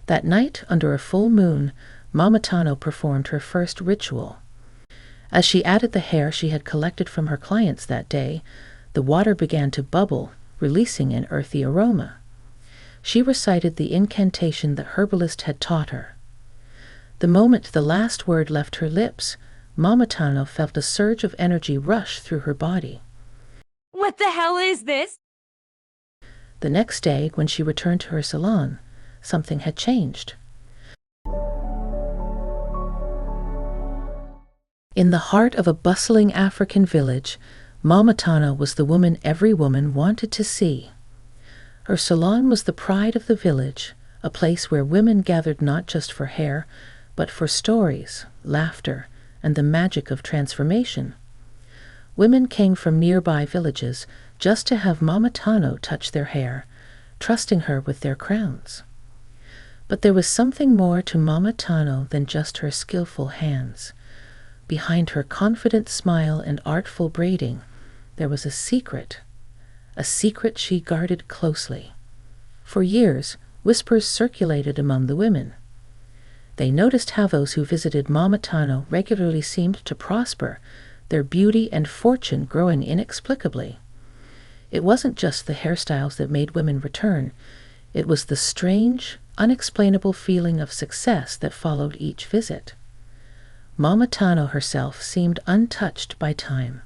That night, under a full moon, Mama Tano performed her first ritual. As she added the hair she had collected from her clients that day, the water began to bubble, releasing an earthy aroma. She recited the incantation the herbalist had taught her. The moment the last word left her lips, Mama Tano felt a surge of energy rush through her body. What the hell is this? The next day, when she returned to her salon, something had changed. In the heart of a bustling African village, Mama Tano was the woman every woman wanted to see. Her salon was the pride of the village, a place where women gathered not just for hair, but for stories, laughter, and the magic of transformation. Women came from nearby villages just to have Mama Tano touch their hair, trusting her with their crowns. But there was something more to Mama Tano than just her skillful hands. Behind her confident smile and artful braiding, there was a secret she guarded closely. For years, whispers circulated among the women. They noticed how those who visited Mama Tano regularly seemed to prosper, their beauty and fortune growing inexplicably. It wasn't just the hairstyles that made women return. It was the strange, unexplainable feeling of success that followed each visit. Mama Tano herself seemed untouched by time.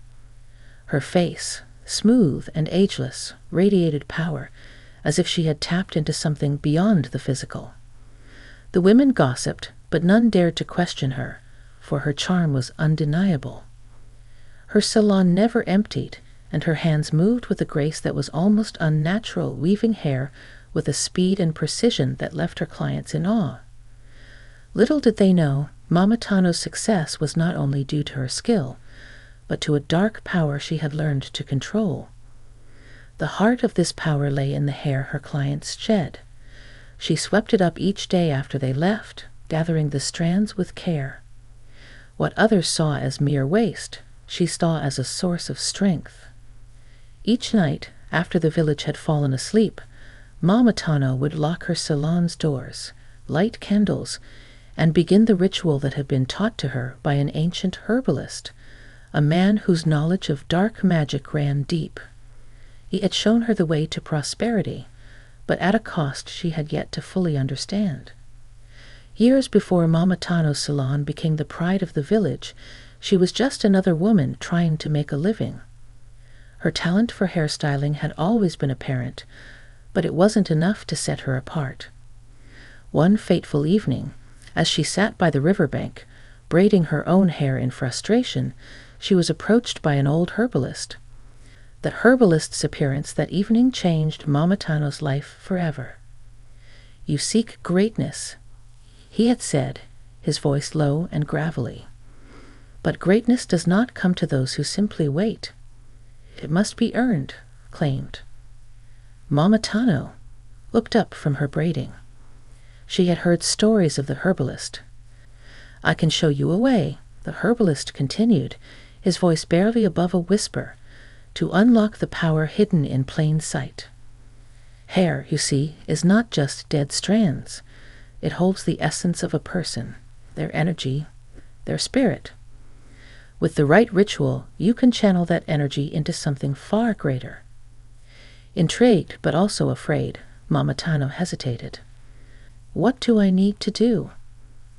Her face, smooth and ageless, radiated power, as if she had tapped into something beyond the physical. The women gossiped, but none dared to question her, for her charm was undeniable. Her salon never emptied, and her hands moved with a grace that was almost unnatural, weaving hair with a speed and precision that left her clients in awe. Little did they know, Mama Tano's success was not only due to her skill, but to a dark power she had learned to control. The heart of this power lay in the hair her clients shed. She swept it up each day after they left, gathering the strands with care. What others saw as mere waste, she saw as a source of strength. Each night, after the village had fallen asleep, Mama Tano would lock her salon's doors, light candles, and begin the ritual that had been taught to her by an ancient herbalist, a man whose knowledge of dark magic ran deep. He had shown her the way to prosperity, but at a cost she had yet to fully understand. Years before Mama Tano's salon became the pride of the village, she was just another woman trying to make a living. Her talent for hairstyling had always been apparent, but it wasn't enough to set her apart. One fateful evening, as she sat by the riverbank, braiding her own hair in frustration, she was approached by an old herbalist. The herbalist's appearance that evening changed Mama Tano's life forever. "You seek greatness," he had said, his voice low and gravelly. "But greatness does not come to those who simply wait. It must be earned," claimed. Mama Tano looked up from her braiding. She had heard stories of the herbalist. "I can show you a way," the herbalist continued, his voice barely above a whisper, "to unlock the power hidden in plain sight. Hair, you see, is not just dead strands. It holds the essence of a person, their energy, their spirit. With the right ritual, you can channel that energy into something far greater." Intrigued, but also afraid, Mama Tano hesitated. "What do I need to do?"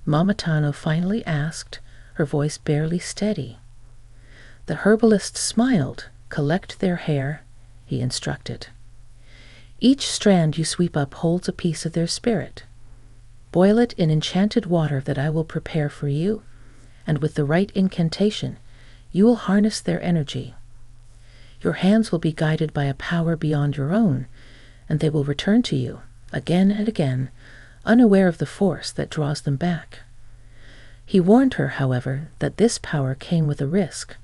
Mama Tano finally asked, her voice barely steady. The herbalist smiled. "Collect their hair," he instructed. "Each strand you sweep up holds a piece of their spirit. Boil it in enchanted water that I will prepare for you, and with the right incantation, you will harness their energy. Your hands will be guided by a power beyond your own, and they will return to you, again and again, unaware of the force that draws them back." He warned her, however, that this power came with a risk.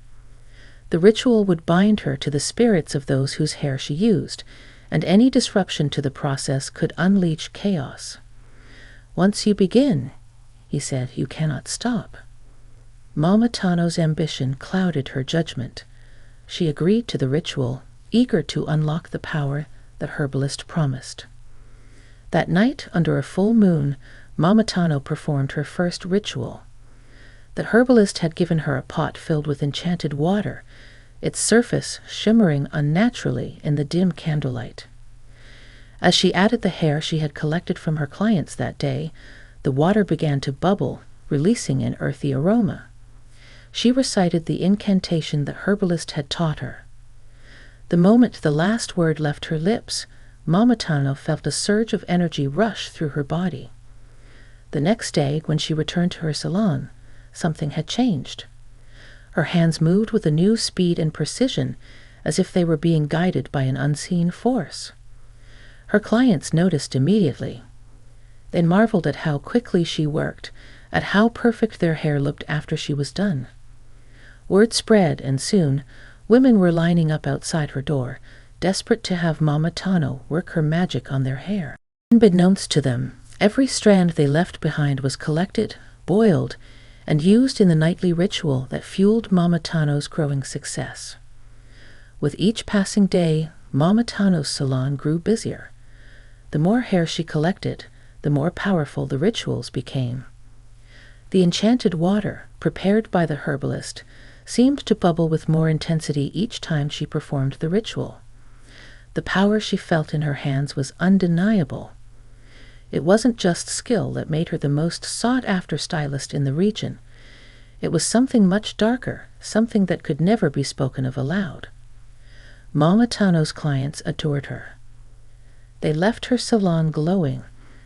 The ritual would bind her to the spirits of those whose hair she used, and any disruption to the process could unleash chaos. "Once you begin," he said, "you cannot stop." Mama Tano's ambition clouded her judgment. She agreed to the ritual, eager to unlock the power the herbalist promised. That night, under a full moon, Mama Tano performed her first ritual. The herbalist had given her a pot filled with enchanted water, its surface shimmering unnaturally in the dim candlelight. As she added the hair she had collected from her clients that day, the water began to bubble, releasing an earthy aroma. She recited the incantation the herbalist had taught her. The moment the last word left her lips, Mama Tano felt a surge of energy rush through her body. The next day, when she returned to her salon, something had changed. Her hands moved with a new speed and precision, as if they were being guided by an unseen force. Her clients noticed immediately. They marveled at how quickly she worked, at how perfect their hair looked after she was done. Word spread, and soon women were lining up outside her door, desperate to have Mama Tano work her magic on their hair. Unbeknownst to them, every strand they left behind was collected, boiled, and used in the nightly ritual that fueled Mama Tano's growing success. With each passing day, Mama Tano's salon grew busier. The more hair she collected, the more powerful the rituals became. The enchanted water, prepared by the herbalist, seemed to bubble with more intensity each time she performed the ritual. The power she felt in her hands was undeniable. It wasn't just skill that made her the most sought-after stylist in the region. It was something much darker, something that could never be spoken of aloud. Mama Tano's clients adored her. They left her salon glowing,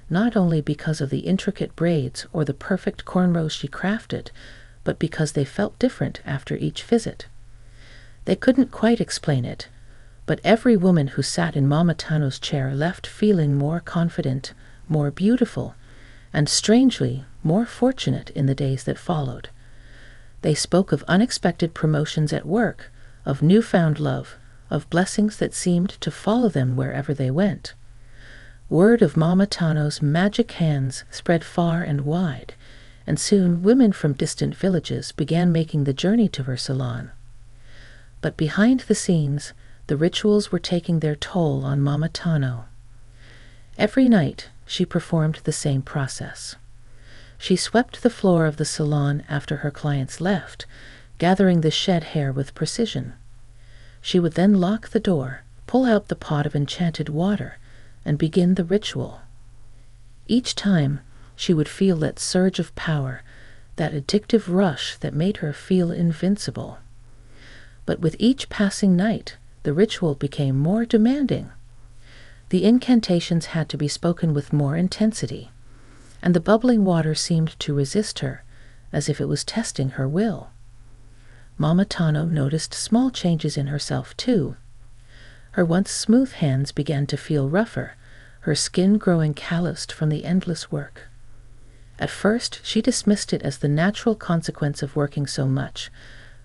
not only because of the intricate braids or the perfect cornrows she crafted, but because they felt different after each visit. They couldn't quite explain it, but every woman who sat in Mama Tano's chair left feeling more confident, more beautiful, and strangely more fortunate in the days that followed. They spoke of unexpected promotions at work, of newfound love, of blessings that seemed to follow them wherever they went. Word of Mama Tano's magic hands spread far and wide, and soon women from distant villages began making the journey to her salon. But behind the scenes, the rituals were taking their toll on Mama Tano. Every night, she performed the same process. She swept the floor of the salon after her clients left, gathering the shed hair with precision. She would then lock the door, pull out the pot of enchanted water, and begin the ritual. Each time, she would feel that surge of power, that addictive rush that made her feel invincible. But with each passing night, the ritual became more demanding. The incantations had to be spoken with more intensity, and the bubbling water seemed to resist her, as if it was testing her will. Mama Tano noticed small changes in herself, too. Her once smooth hands began to feel rougher, her skin growing calloused from the endless work. At first, she dismissed it as the natural consequence of working so much,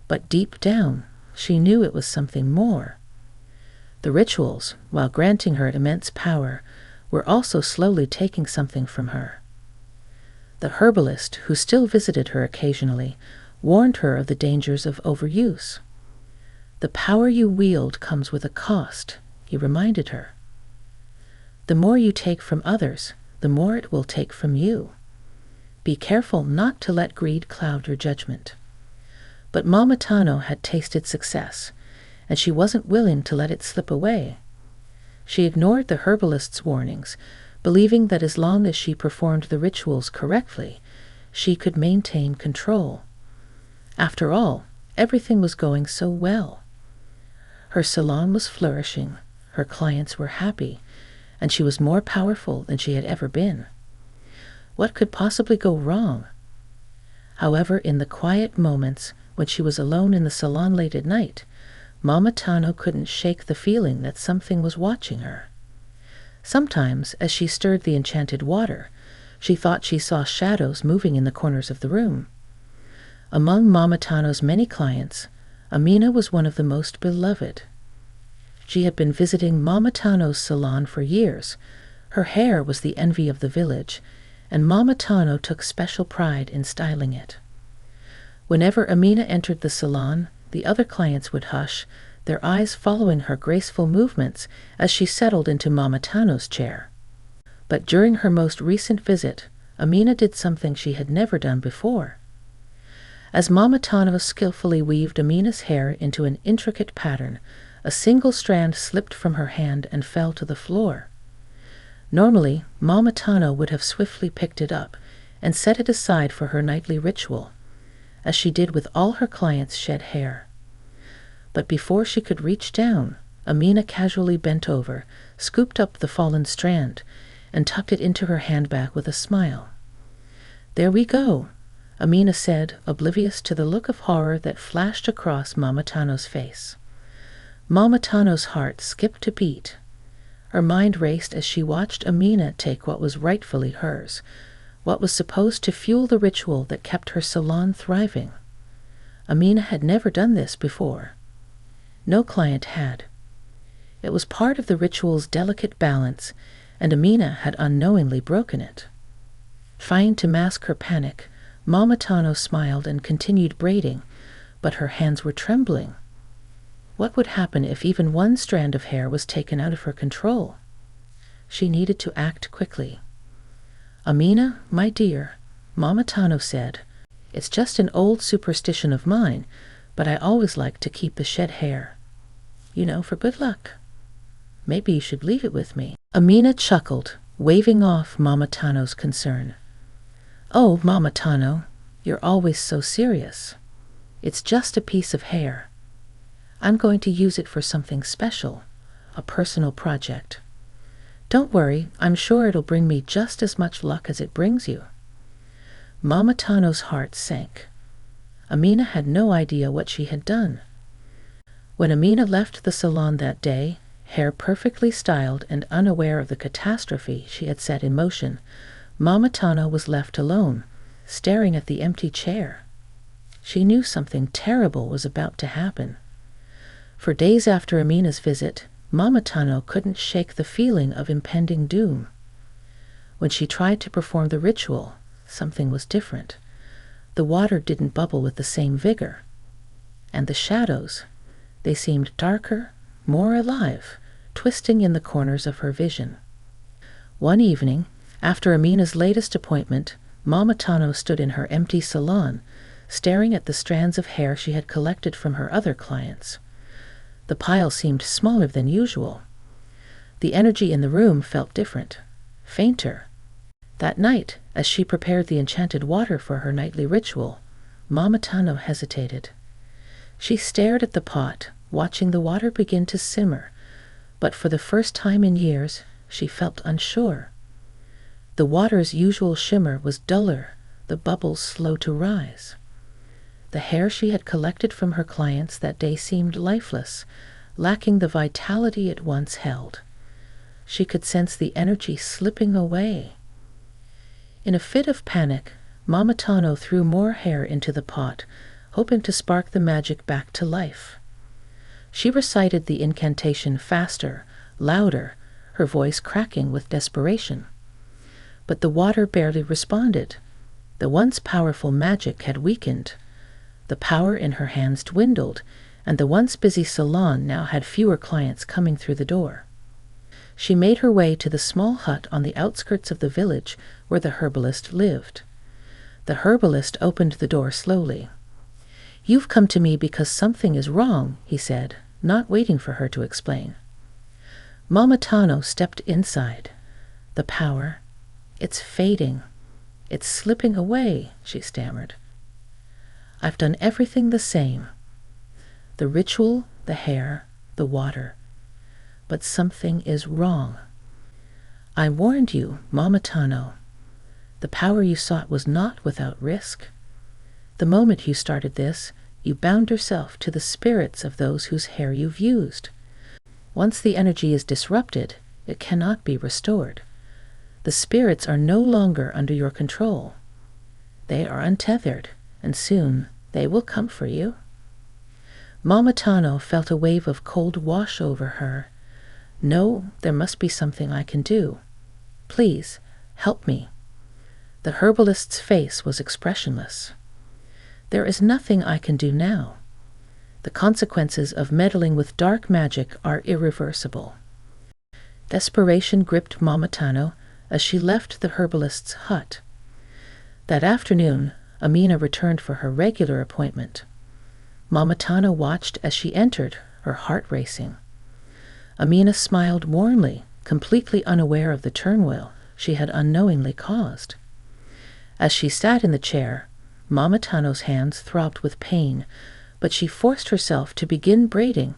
but deep down, she knew it was something more. The rituals, while granting her immense power, were also slowly taking something from her. The herbalist, who still visited her occasionally, warned her of the dangers of overuse. "The power you wield comes with a cost," he reminded her. "The more you take from others, the more it will take from you. Be careful not to let greed cloud your judgment." But Mama Tano had tasted success, and she wasn't willing to let it slip away. She ignored the herbalist's warnings, believing that as long as she performed the rituals correctly, she could maintain control. After all, everything was going so well. Her salon was flourishing, her clients were happy, and she was more powerful than she had ever been. What could possibly go wrong? However, in the quiet moments when she was alone in the salon late at night, Mama Tano couldn't shake the feeling that something was watching her. Sometimes, as she stirred the enchanted water, she thought she saw shadows moving in the corners of the room. Among Mama Tano's many clients, Amina was one of the most beloved. She had been visiting Mama Tano's salon for years. Her hair was the envy of the village, and Mama Tano took special pride in styling it. Whenever Amina entered the salon, the other clients would hush, their eyes following her graceful movements as she settled into Mama Tano's chair. But during her most recent visit, Amina did something she had never done before. As Mama Tano skillfully weaved Amina's hair into an intricate pattern, a single strand slipped from her hand and fell to the floor. Normally, Mama Tano would have swiftly picked it up and set it aside for her nightly ritual, as she did with all her clients' shed hair. But before she could reach down, Amina casually bent over, scooped up the fallen strand, and tucked it into her handbag with a smile. "There we go," Amina said, oblivious to the look of horror that flashed across Mama Tano's face. Mama Tano's heart skipped a beat. Her mind raced as she watched Amina take what was rightfully hers, what was supposed to fuel the ritual that kept her salon thriving. Amina had never done this before. No client had. It was part of the ritual's delicate balance, and Amina had unknowingly broken it. Trying to mask her panic, Mama Tano smiled and continued braiding, but her hands were trembling. What would happen if even one strand of hair was taken out of her control? She needed to act quickly. "Amina, my dear," Mama Tano said, "it's just an old superstition of mine, but I always like to keep the shed hair. For good luck. Maybe you should leave it with me." Amina chuckled, waving off Mama Tano's concern. "Oh, Mama Tano, you're always so serious. It's just a piece of hair. I'm going to use it for something special, a personal project. Don't worry, I'm sure it'll bring me just as much luck as it brings you." Mama Tano's heart sank. Amina had no idea what she had done. When Amina left the salon that day, hair perfectly styled and unaware of the catastrophe she had set in motion, Mama Tano was left alone, staring at the empty chair. She knew something terrible was about to happen. For days after Amina's visit, Mama Tano couldn't shake the feeling of impending doom. When she tried to perform the ritual, something was different. The water didn't bubble with the same vigor. And the shadows, they seemed darker, more alive, twisting in the corners of her vision. One evening, after Amina's latest appointment, Mama Tano stood in her empty salon, staring at the strands of hair she had collected from her other clients. The pile seemed smaller than usual. The energy in the room felt different, fainter. That night, as she prepared the enchanted water for her nightly ritual, Mama Tano hesitated. She stared at the pot, watching the water begin to simmer, but for the first time in years, she felt unsure. The water's usual shimmer was duller, the bubbles slow to rise. The hair she had collected from her clients that day seemed lifeless, lacking the vitality it once held. She could sense the energy slipping away. In a fit of panic, Mama Tano threw more hair into the pot, hoping to spark the magic back to life. She recited the incantation faster, louder, her voice cracking with desperation. But the water barely responded. The once powerful magic had weakened. The power in her hands dwindled, and the once busy salon now had fewer clients coming through the door. She made her way to the small hut on the outskirts of the village where the herbalist lived. The herbalist opened the door slowly. "You've come to me because something is wrong," he said, not waiting for her to explain. Mama Tano stepped inside. The power, it's fading. It's slipping away, she stammered. "I've done everything the same. The ritual, the hair, the water. But something is wrong. I warned you, Mama Tano. The power you sought was not without risk. The moment you started this, you bound yourself to the spirits of those whose hair you've used. Once the energy is disrupted, it cannot be restored. The spirits are no longer under your control. They are untethered, and soon they will come for you." Mama Tano felt a wave of cold wash over her. "No, there must be something I can do. Please, help me." The herbalist's face was expressionless. "There is nothing I can do now. The consequences of meddling with dark magic are irreversible." Desperation gripped Mama Tano, as she left the herbalist's hut. That afternoon, Amina returned for her regular appointment. Mamatano watched as she entered, her heart racing. Amina smiled warmly, completely unaware of the turmoil she had unknowingly caused. As she sat in the chair, Mamatano's hands throbbed with pain, but she forced herself to begin braiding,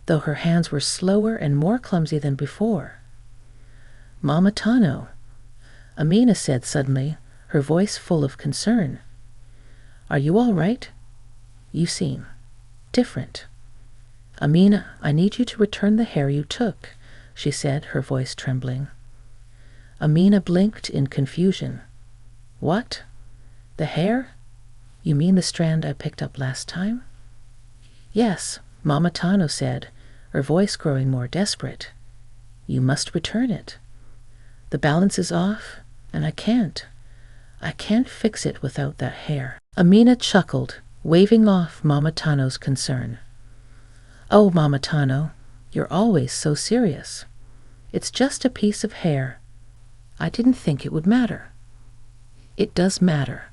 though her hands were slower and more clumsy than before. "Mamatano," Amina said suddenly, her voice full of concern. "Are you all right? You seem different." "Amina, I need you to return the hair you took," she said, her voice trembling. Amina blinked in confusion. "What? The hair? You mean the strand I picked up last time?" "Yes," Mamatano said, her voice growing more desperate. "You must return it. The balance is off, and I can't fix it without that hair." Amina chuckled, waving off Mamatano's concern. "Oh, Mamatano, you're always so serious. It's just a piece of hair. I didn't think it would matter." "It does matter."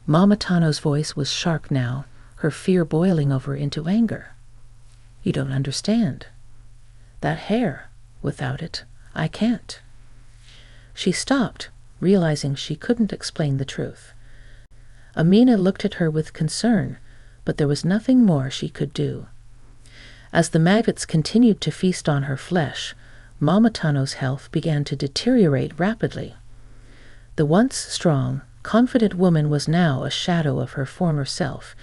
Mamatano's voice was sharp now, her fear boiling over into anger. "You don't understand. That hair, without it, I can't." She stopped, realizing she couldn't explain the truth. Amina looked at her with concern, but there was nothing more she could do. As the maggots continued to feast on her flesh, Mamatano's health began to deteriorate rapidly. The once strong, confident woman was now a shadow of her former self,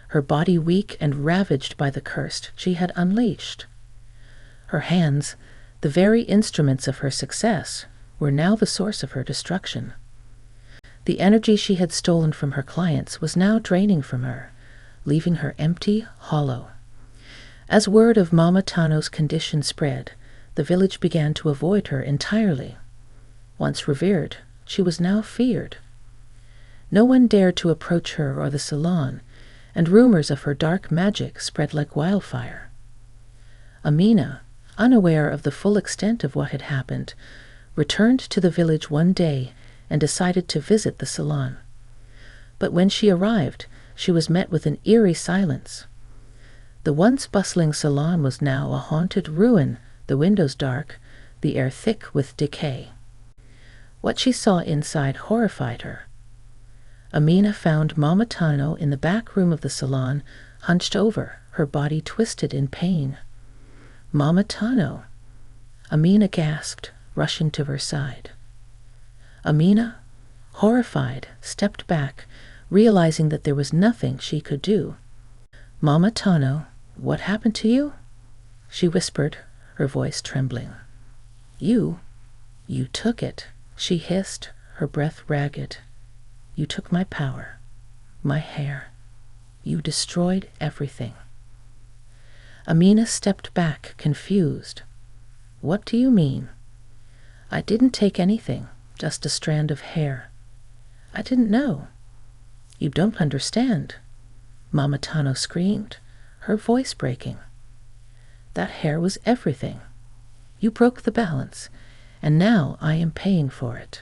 her body weak and ravaged by the curse she had unleashed. Her hands, the very instruments of her success, were now the source of her destruction. The energy she had stolen from her clients was now draining from her, leaving her empty, hollow. As word of Mamatano's condition spread, the village began to avoid her entirely. Once revered, she was now feared. No one dared to approach her or the salon, and rumors of her dark magic spread like wildfire. Amina, unaware of the full extent of what had happened, returned to the village one day and decided to visit the salon. But when she arrived, she was met with an eerie silence. The once bustling salon was now a haunted ruin, the windows dark, the air thick with decay. What she saw inside horrified her. Amina found Mamatano in the back room of the salon, hunched over, her body twisted in pain. "Mamatano!" Amina gasped, rushing to her side. Amina, horrified, stepped back, realizing that there was nothing she could do. "Mamatano, what happened to you?" she whispered, her voice trembling. You took it," she hissed, her breath ragged. "You took my power, my hair. You destroyed everything." Amina stepped back, confused. "What do you mean?" "I didn't take anything, just a strand of hair. I didn't know." "You don't understand," Mamatano screamed, her voice breaking. "That hair was everything. You broke the balance, and now I am paying for it."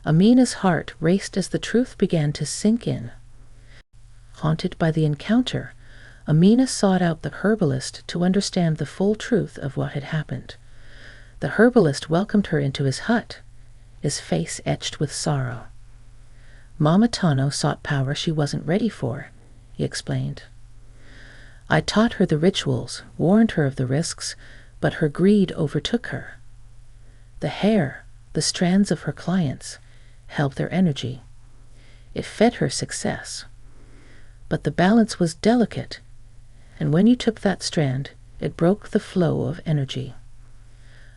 Amina's heart raced as the truth began to sink in. Haunted by the encounter, Amina sought out the herbalist to understand the full truth of what had happened. The herbalist welcomed her into his hut, his face etched with sorrow. "Mamatano sought power she wasn't ready for," he explained. "I taught her the rituals, warned her of the risks, but her greed overtook her. The hair, the strands of her clients, held their energy. It fed her success. But the balance was delicate, and when you took that strand, it broke the flow of energy."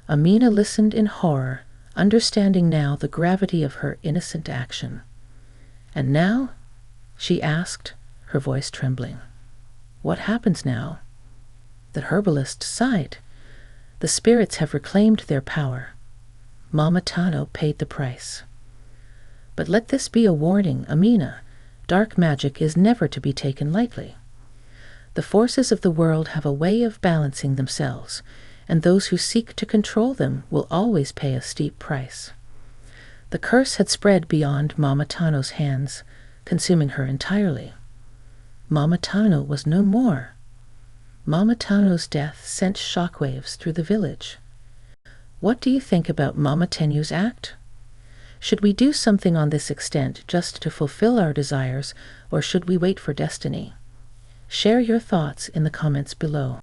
Amina listened in horror, understanding now the gravity of her innocent action. "And now?" she asked, her voice trembling. "What happens now?" The herbalist sighed. "The spirits have reclaimed their power. Mamatano paid the price. But let this be a warning, Amina. Dark magic is never to be taken lightly. The forces of the world have a way of balancing themselves, and those who seek to control them will always pay a steep price. The curse had spread beyond Mama Tano's hands, consuming her entirely. Mama Tano was no more. Mama Tano's death sent shockwaves through the village. What do you think about Mama Tenu's act? Should we do something on this extent just to fulfill our desires, or should we wait for destiny? Share your thoughts in the comments below.